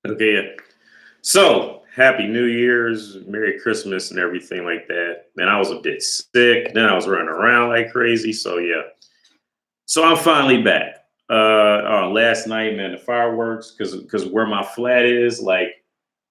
Okay, yeah. So happy New Year's, Merry Christmas, and everything like that. Then I was a bit sick. Then I was running around like crazy. So yeah. So I'm finally back. Last night, man, the fireworks, because where my flat is, like,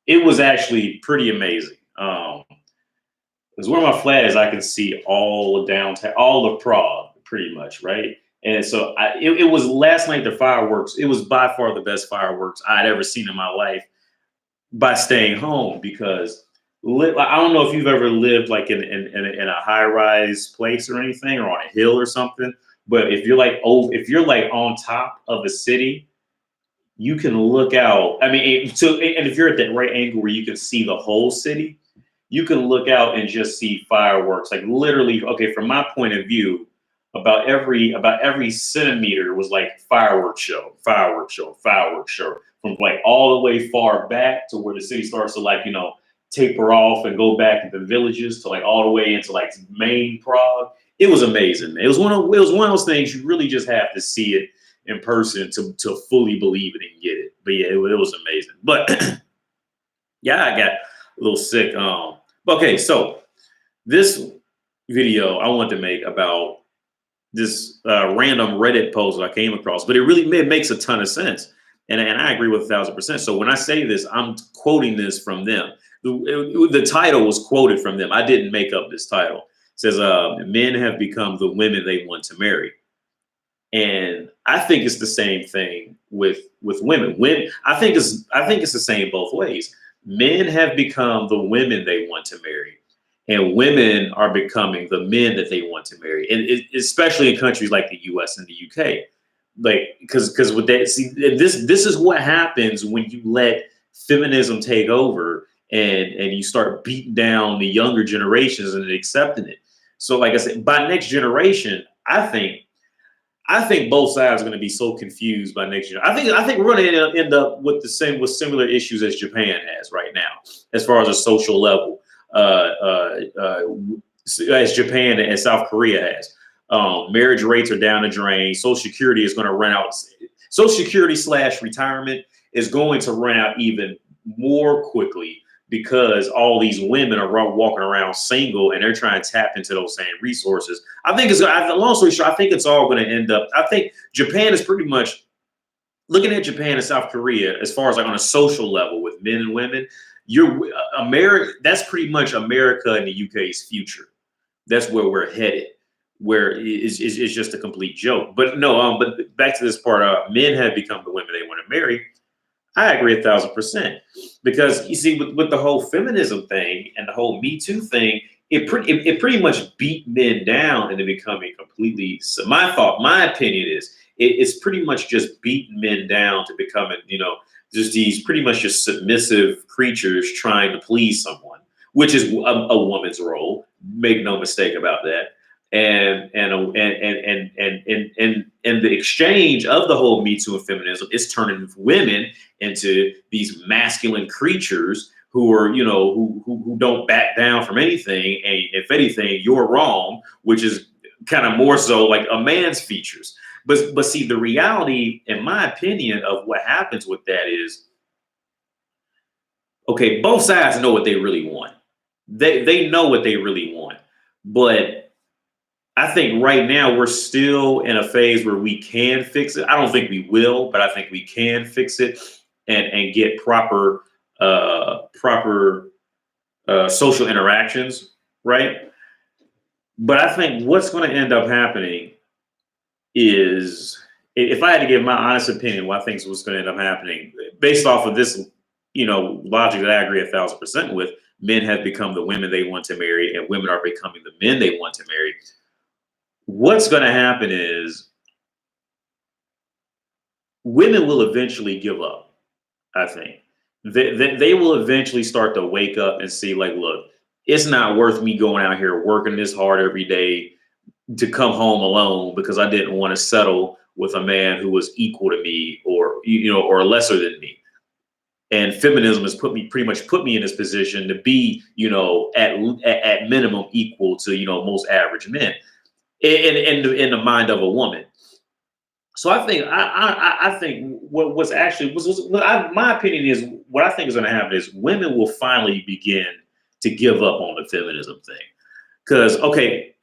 it was actually pretty amazing. Because where my flat is, I can see all of downtown, all of Prague, pretty much, right? And so it was last night. The fireworks. It was by far the best fireworks I'd ever seen in my life by staying home because I don't know if you've ever lived like in a high rise place or anything or on a hill or something, but if you're like on top of a city, you can look out. I mean, and if you're at that right angle where you can see the whole city, you can look out and just see fireworks. Like literally, okay, from my point of view, about every centimeter was like fireworks show, fireworks show, fireworks show. From like all the way far back to where the city starts to like taper off and go back into the villages to like all the way into like main Prague. It was amazing. It was one of those things you really just have to see it in person to fully believe it and get it. But yeah, it was amazing. But yeah, I got a little sick. Okay, so this video I want to make about this random Reddit post that I came across, but it makes a ton of sense, and I agree with 1,000%. So when I say this, I'm quoting this from them. The title was quoted from them. I didn't make up this title. It says, "Men have become the women they want to marry." And I think it's the same thing with women. I think it's the same both ways. Men have become the women they want to marry, and women are becoming the men that they want to marry. And especially in countries like the U.S. and the U.K. Like because with that, see, this is what happens when you let feminism take over and you start beating down the younger generations and accepting it. So, like I said, by next generation, I think both sides are going to be so confused by next year. I think we're going to end up with similar issues as Japan has right now, as far as a social level, as Japan and South Korea has. Marriage rates are down the drain. Social Security is going to run out. Social Security slash retirement is going to run out even more quickly because all these women are walking around single and they're trying to tap into those same resources. I think long story short, I think it's all going to end up. I think Japan is pretty much looking at Japan and South Korea as far as like on a social level with men and women. You're America. That's pretty much America and the UK's future. That's where we're headed. Where is just a complete joke. But no, but back to this part. Men have become the women they want to marry. I agree 1,000% because you see, with the whole feminism thing and the whole Me Too thing, it pretty much beat men down into becoming completely. So my opinion is it's pretty much just beating men down to becoming, just these pretty much just submissive creatures trying to please someone, which is a woman's role. Make no mistake about that. And the exchange of the whole Me Too and feminism is turning women into these masculine creatures who are, who don't back down from anything. And if anything, you're wrong, which is kind of more so like a man's features. But see, the reality, in my opinion, of what happens with that is, okay, both sides know what they really want. They know what they really want. But I think right now we're still in a phase where we can fix it. I don't think we will, but I think we can fix it and get proper social interactions, right? But I think what's going to end up happening is, if I had to give my honest opinion, what I think is what's going to end up happening, based off of this, logic that I agree 1,000% with. Men have become the women they want to marry, and women are becoming the men they want to marry. What's going to happen is women will eventually give up. I think they will eventually start to wake up and see, like, look, it's not worth me going out here working this hard every day to come home alone because I didn't want to settle with a man who was equal to me or lesser than me. And feminism has pretty much put me in this position to be, at minimum equal to, most average men in the mind of a woman. So I think what's actually my opinion is what I think is going to happen is women will finally begin to give up on the feminism thing. Because okay,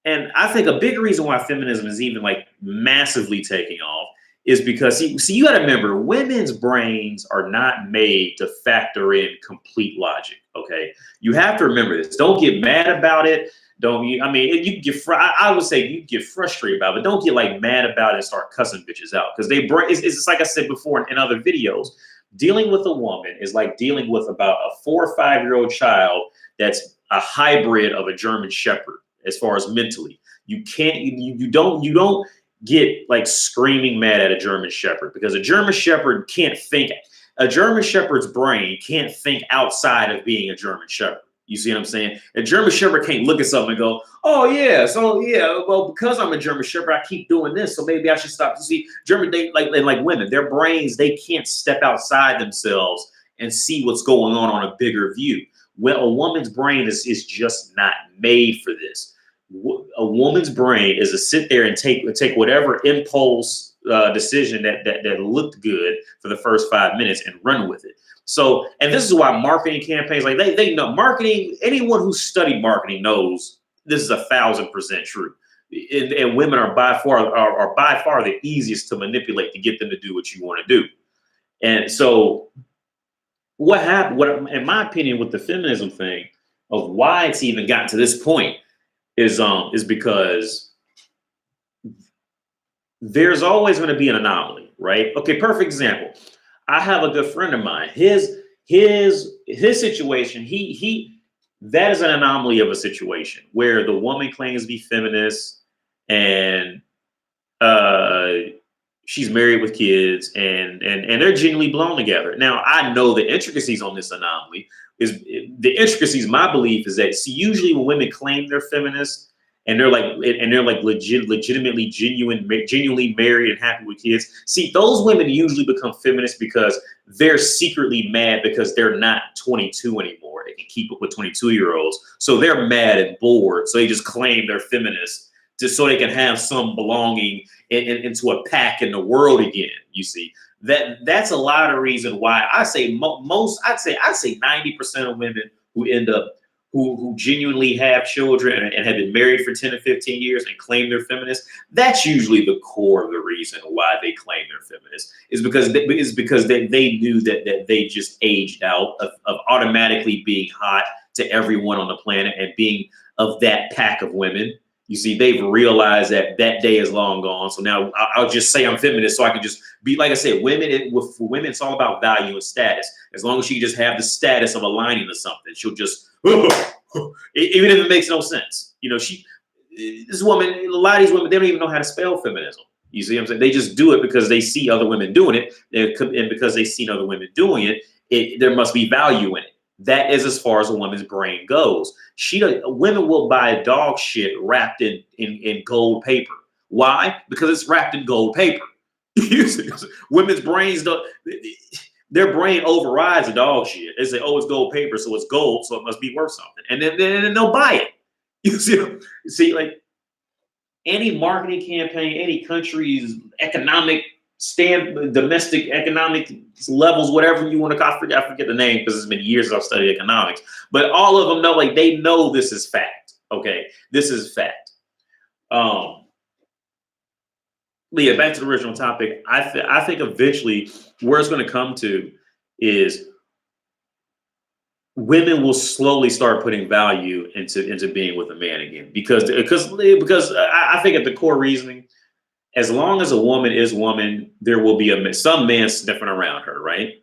and I think a big reason why feminism is even like massively taking off is because see you got to remember women's brains are not made to factor in complete logic. Okay, you have to remember this. Don't get mad about it. Don't you? I mean, you get. I would say you get frustrated about it, but don't get like mad about it and start cussing bitches out because they bring. It's just like I said before in other videos. Dealing with a woman is like dealing with about a 4 or 5 year old child that's a hybrid of a German Shepherd as far as mentally. You can't you don't get like screaming mad at a German Shepherd because a German Shepherd can't think. A German Shepherd's brain can't think outside of being a German Shepherd. You see what I'm saying? A German Shepherd can't look at something and go, "Oh yeah, so yeah, well because I'm a German Shepherd, I keep doing this, so maybe I should stop." You see, German they like women, their brains they can't step outside themselves and see what's going on a bigger view. Well, a woman's brain is just not made for this. A woman's brain is to sit there and take whatever impulse decision that looked good for the first 5 minutes and run with it. So, and this is why marketing campaigns like they know marketing. Anyone who studied marketing knows this is 1,000% true. And women are by far the easiest to manipulate to get them to do what you want to do. And so, what happened? What, in my opinion, with the feminism thing of why it's even gotten to this point is because there's always going to be an anomaly, right? Okay, perfect example. I have a good friend of mine. His situation, he that is an anomaly of a situation where the woman claims to be feminist and uh she's married with kids and they're genuinely blown together. Now I know the intricacies on this anomaly is the intricacies. My belief is that see usually when women claim they're feminists and they're like legitimately genuinely married and happy with kids. See, those women usually become feminists because they're secretly mad because they're not 22 anymore. They can keep up with 22-year-olds, so they're mad and bored. So they just claim they're feminists just so they can have some belonging into a pack in the world again. You see, that's a lot of reason why I say I'd say 90% of women who end up who genuinely have children and have been married for 10 or 15 years and claim they're feminists, that's usually the core of the reason why they claim they're feminists is because they knew that they just aged out of automatically being hot to everyone on the planet and being of that pack of women. You see, they've realized that that day is long gone. So now I'll just say I'm feminist, so I can just be like I said. For women, it's all about value and status. As long as she just have the status of aligning to something, she'll just even if it makes no sense. You know, this woman, a lot of these women, they don't even know how to spell feminism. You see what I'm saying? They just do it because they see other women doing it, and because they see other women doing it, there must be value in it. That is as far as a woman's brain goes. Women will buy dog shit wrapped in gold paper. Why? Because it's wrapped in gold paper. Women's brains don't. Their brain overrides the dog shit. They say, "Oh, it's gold paper, so it's gold, so it must be worth something," and then they'll buy it. You see, like any marketing campaign, any country's domestic economic levels, whatever you want to call. I forget the name because it's been years I've studied economics. But all of them know, like they know this is fact. Okay, this is fact. Yeah, back to the original topic. I think eventually where it's going to come to is women will slowly start putting value into being with a man again because I think at the core reasoning, as long as a woman is woman, there will be some man sniffing around her, right?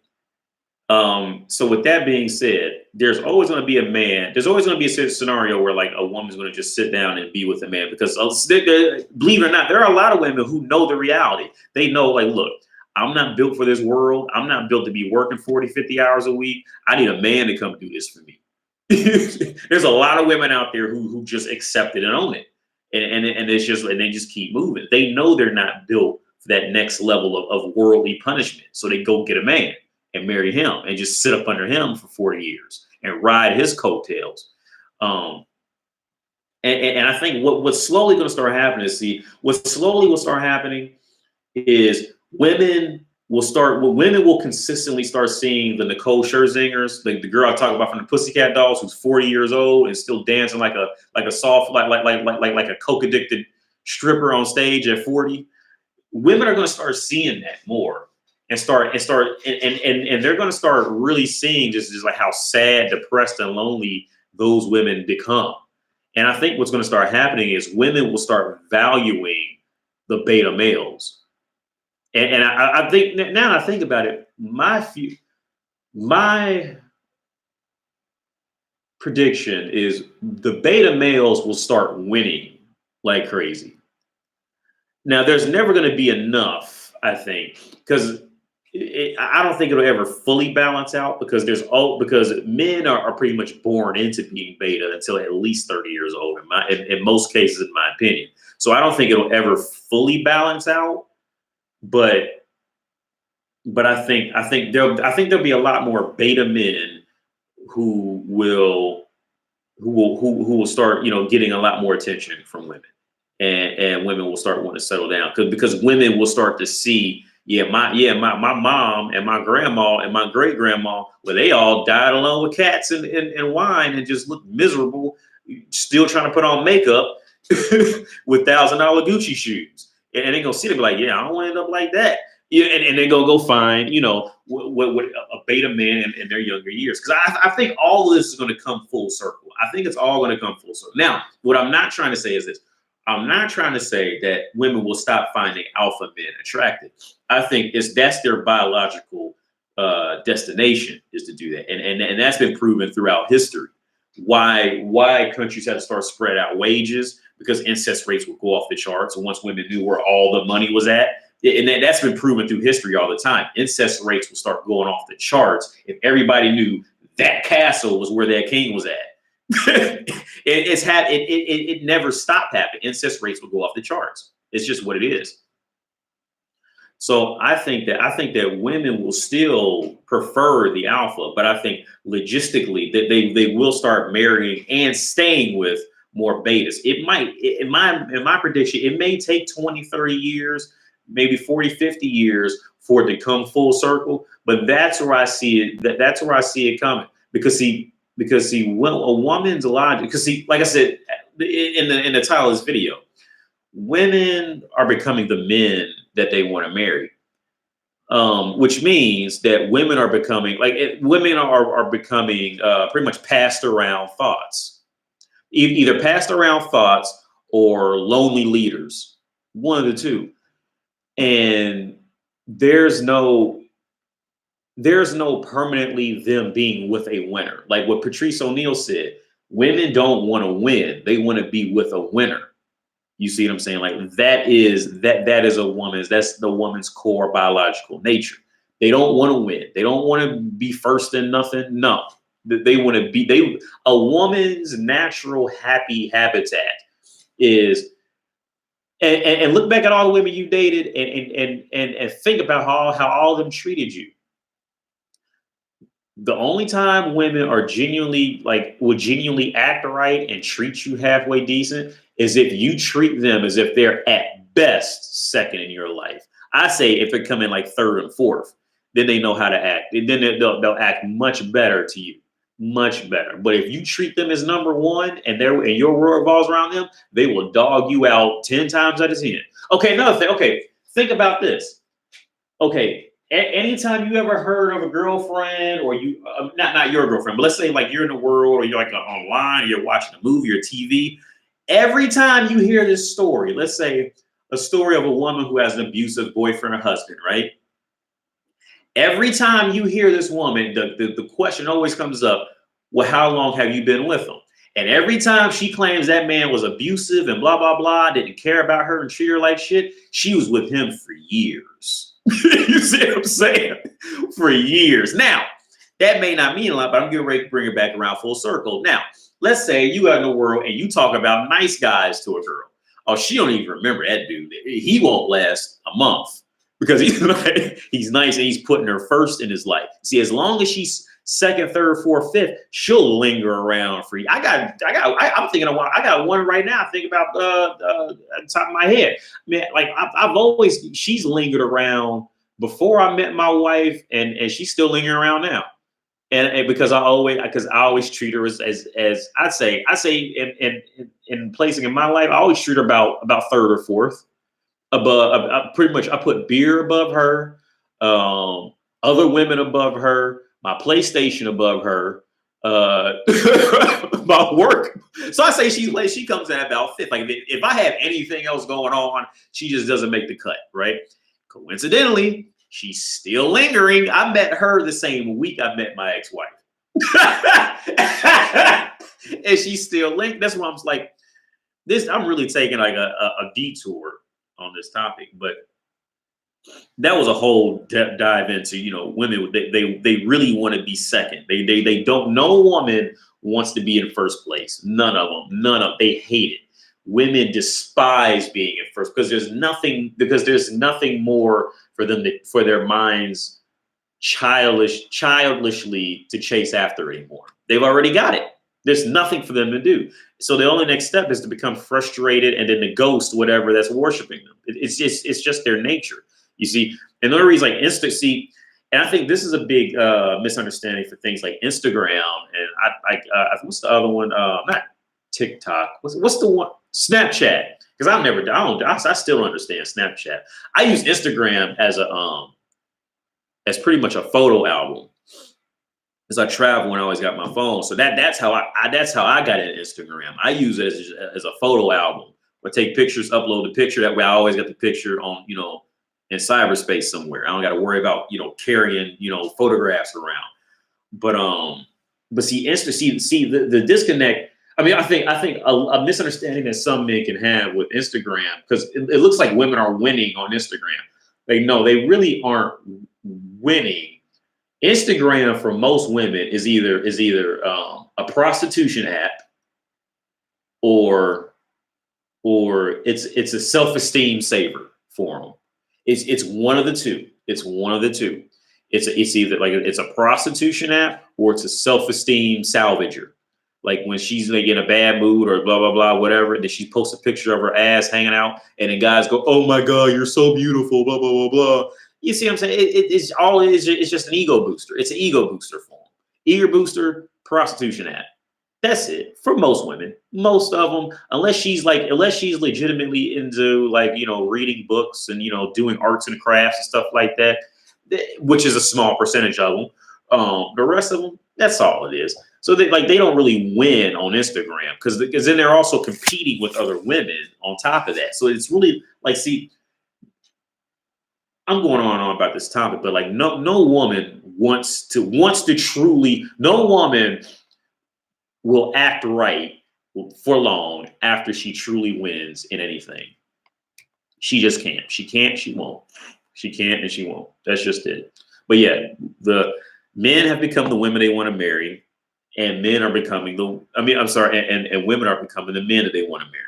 So with that being said, there's always going to be a man. There's always going to be a scenario where like a woman's going to just sit down and be with a man because believe it or not, there are a lot of women who know the reality. They know like, look, I'm not built for this world. I'm not built to be working 40, 50 hours a week. I need a man to come do this for me. There's a lot of women out there who just accept it and own it. And it's just, and they just keep moving. They know they're not built for that next level of worldly punishment. So they go get a man and marry him and just sit up under him for 40 years and ride his coattails. And I think what's slowly going to start happening is, what slowly will start happening is women will consistently start seeing the Nicole Scherzingers, the girl I talk about from the Pussycat Dolls, who's 40 years old and still dancing like a soft, like a coke addicted stripper on stage at 40. Women are going to start seeing that more, and they're going to start really seeing just like how sad, depressed, and lonely those women become. And I think what's going to start happening is women will start valuing the beta males. And I think, now that I think about it, my prediction is the beta males will start winning like crazy. Now, there's never going to be enough, I think, because I don't think it'll ever fully balance out, because because men are pretty much born into being beta until at least 30 years old, in most cases, in my opinion. So I don't think it'll ever fully balance out, but I think there'll be a lot more beta men who will start, getting a lot more attention from women, and women will start wanting to settle down, because women will start to see, my mom and my grandma and my great grandma, well, they all died alone with cats and wine and just looked miserable, still trying to put on makeup with $1,000 Gucci shoes, and they're gonna see them like, I don't want to end up like that. Yeah, and they're gonna go find, what a beta man in their younger years. Because I think all of this is going to come full circle. I think it's all going to come full circle. Now, what I'm not trying to say is this. I'm not trying to say that women will stop finding alpha men attractive. I think that's their biological destination, is to do that, and that's been proven throughout history. Why countries had to start spread out wages, because incest rates would go off the charts, and once women knew where all the money was at. And that's been proven through history all the time. Incest rates will start going off the charts if everybody knew that castle was where their king was at. It never stopped happening. Incest rates will go off the charts. It's just what it is. So I think that women will still prefer the alpha, but I think logistically that they will start marrying and staying with more betas. It might, in my prediction, it may take 20, 30 years, maybe 40, 50 years for it to come full circle. But that's where I see it. That's where I see it coming. Because when a woman's logic, because like I said in the title of this video, women are becoming the men that they want to marry. Which means that women are becoming pretty much passed around thoughts, either passed around thoughts or lonely leaders, one of the two. And there's no permanently them being with a winner. Like what Patrice O'Neal said, women don't want to win. They want to be with a winner. You see what I'm saying? Like that is that's the woman's core biological nature. They don't want to win. They don't want to be first in nothing. No, they want to be, a woman's natural happy habitat is, and look back at all the women you dated and think about how all of them treated you. The only time women are would genuinely act right and treat you halfway decent is if you treat them as if they're at best second in your life. I say if they're coming like third and fourth, then they know how to act. And then they'll act much better to you, much better. But if you treat them as number one and your world revolves around them, they will dog you out 10 times out of 10. Okay, another thing. Okay, think about this. Okay. Anytime you ever heard of a girlfriend, or you not your girlfriend, but let's say like you're in the world, or you're like online, or you're watching a movie or TV. Every time you hear this story, let's say a story of a woman who has an abusive boyfriend or husband, right? Every time you hear this woman, the question always comes up, well, how long have you been with him? And every time she claims that man was abusive and blah, blah, blah, didn't care about her and treat her like shit, she was with him for years. You see what I'm saying? For years. Now, that may not mean a lot, but I'm getting ready to bring it back around full circle. Now, let's say you out in the world and you talk about nice guys to a girl. Oh, she don't even remember that dude. He won't last a month because he's nice and he's putting her first in his life. See, as long as second, third, fourth, fifth, she'll linger around for you. I'm thinking of one. I got one right now. I think about at the top of my head. Man, like she's lingered around before I met my wife, and she's still lingering around now. And because I always treat her as I say in placing in my life, I always treat her about third or fourth above. Pretty much, I put beer above her, other women above her, my PlayStation above her, my work. So I say she comes in about fifth. Like if I have anything else going on, she just doesn't make the cut, right? Coincidentally, she's still lingering. I met her the same week I met my ex-wife. And she's still linked. That's why I'm like, I'm really taking like a detour on this topic. But that was a whole dive into, women, they really want to be second. They don't, no woman wants to be in first place. None of them. They hate it. Women despise being in first because there's nothing more for them for their minds childishly to chase after anymore. They've already got it. There's nothing for them to do. So the only next step is to become frustrated and then to ghost whatever that's worshiping them. It's just their nature, you see. And the only reason like and I think this is a big misunderstanding for things like Instagram and I what's the other one? Not TikTok. What's the one? Snapchat. Because I still don't understand Snapchat. I use Instagram as as pretty much a photo album. As I travel and I always got my phone. So that's how I got into Instagram. I use it as a photo album. I take pictures, upload the picture. That way I always got the picture on, in cyberspace somewhere. I don't got to worry about, carrying, photographs around. But see, the disconnect. I mean, I think a misunderstanding that some men can have with Instagram, because it looks like women are winning on Instagram. They really aren't winning. Instagram for most women is either a prostitution app or it's a self-esteem saver for them. It's one of the two. It's one of the two. It's either like it's a prostitution app or it's a self-esteem salvager. Like when she's like in a bad mood or blah, blah, blah, whatever, and then she posts a picture of her ass hanging out and then guys go, oh my God, you're so beautiful, blah, blah, blah, blah. You see what I'm saying? It's just an ego booster. It's an ego booster for them. Ego booster, prostitution app. That's it for most women. Most of them, unless she's legitimately into reading books and doing arts and crafts and stuff like that, which is a small percentage of them. The rest of them, that's all it is. So they don't really win on Instagram because then they're also competing with other women on top of that. So it's really like, see, I'm going on and on about this topic, but like no woman wants to truly, no woman will act right for long after she truly wins in anything. She just can't. She can't, she won't. She can't and she won't. That's just it. But yeah, the men have become the women they want to marry, and men are becoming and women are becoming the men that they want to marry.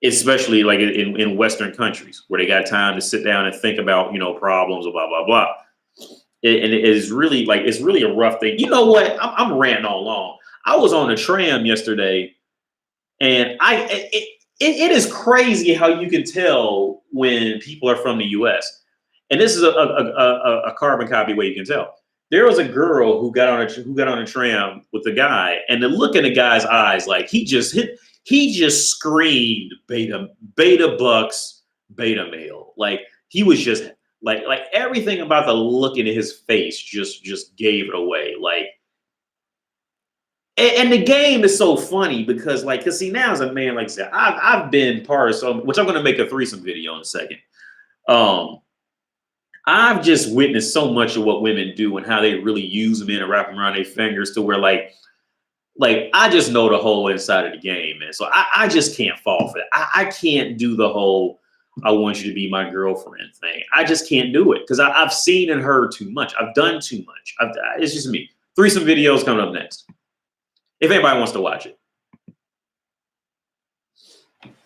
Especially like in Western countries where they got time to sit down and think about, problems, blah, blah, blah. And it is really it's really a rough thing. You know what? I'm ranting all along. I was on a tram yesterday and it is crazy how you can tell when people are from the US. And this is a carbon copy way you can tell. There was a girl who got on a tram with a guy, and the look in the guy's eyes, like he just screamed beta bucks, beta male. Like he was just like everything about the look in his face just gave it away. Like, and the game is so funny because cause see, now as a man, like I said, I've been part of some, which I'm going to make a threesome video in a second. I've just witnessed so much of what women do and how they really use men and wrap them around their fingers to where like I just know the whole inside of the game, man. So I just can't fall for that. I can't do the whole I want you to be my girlfriend thing. I just can't do it because I've seen and heard too much. I've done too much. It's just me. Threesome videos coming up next. If anybody wants to watch it.